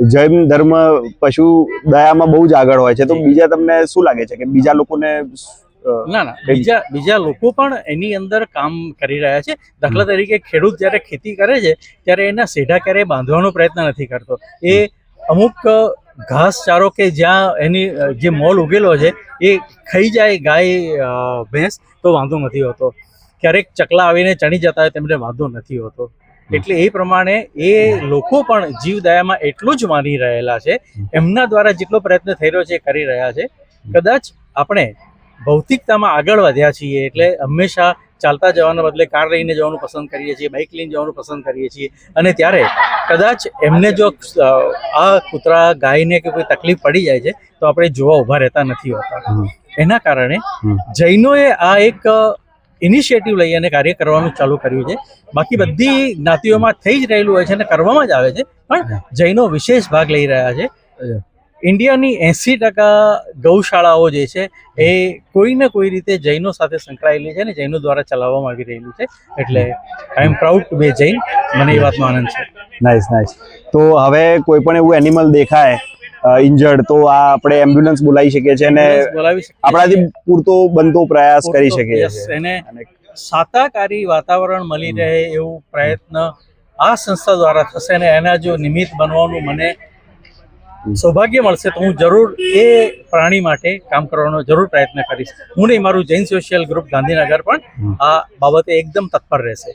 જૈન ધર્મ પશુ દયામાં બહુ જ આગળ હોય છે, તો બીજા તમને શું લાગે છે કે બીજા લોકોને ના, બીજા લોકો પણ એની અંદર કામ કરી રહ્યા છે. દાખલા તરીકે ખેડૂત જ્યારે ખેતી કરે છે ત્યારે એના સેઢા ક્યારેય બાંધવાનો પ્રયત્ન નથી કરતો. એ અમુક ઘાસચારો કે જ્યાં એની જે મોલ ઉગેલો છે એ ખાઈ જાય ગાય ભેંસ તો વાંધો નથી હોતો. ક્યારેક ચકલા આવીને ચણી જતા હોય તેમને વાંધો નથી હોતો. એટલે એ પ્રમાણે એ લોકો પણ જીવદયામાં એટલું જ માની રહેલા છે. એમના દ્વારા જેટલો પ્રયત્ન થઈ રહ્યો છે એ કરી રહ્યા છે. કદાચ આપણે ભૌતિકતામાં આગળ વધ્યા છીએ એટલે હંમેશા ચાલતા જવાના બદલે કાર લઈને જવાનું પસંદ કરીએ છીએ, બાઇક લઈને જવાનું પસંદ કરીએ છીએ. અને ત્યારે કદાચ એમને જો આ કૂતરા ગાયને કે કોઈ તકલીફ પડી જાય છે તો આપણે જોવા ઊભા રહેતા નથી હોતા. એના કારણે જૈનોએ આ એક ઇનિશિયેટિવ લઈ અને કાર્ય કરવાનું ચાલુ કર્યું છે. બાકી બધી જ્ઞાતિઓમાં થઈ જ રહેલું હોય છે અને કરવામાં જ આવે છે, પણ જૈનો વિશેષ ભાગ લઈ રહ્યા છે. ઇન્ડિયાની 80% ગૌશાળાઓ જે છે એ કોઈ ને કોઈ રીતે જૈનો સાથે સંકળાયેલી છે અને જૈનો દ્વારા ચલાવવામાં આવી રહેલી છે. એટલે આઈ એમ પ્રાઉડ ટુ બી જૈન. મને એ વાતનો આનંદ છે. નાઇસ. તો હવે કોઈ પણ એવું એનિમલ દેખાય ઇન્જર્ડ તો આ આપણે એમ્બ્યુલન્સ બોલાવી શકીએ છીએ અને આપણાથી પૂરતો બનતો પ્રયાસ કરી શકીએ છીએ. એને સાતાકારી વાતાવરણ મળી રહે એવું પ્રયત્ન આ સંસ્થા દ્વારા થશે અને એના જો નિમિત્ત બનવાનું મને સૌભાગ્ય મળશે તો હું જરૂર એ પ્રાણી માટે કામ કરવાનો જરૂર પ્રયત્ન કરીશ. હું નહીં, મારું જૈન સોશિયલ ગ્રુપ ગાંધીનગર પણ આ બાબતે એકદમ તત્પર રહેશે.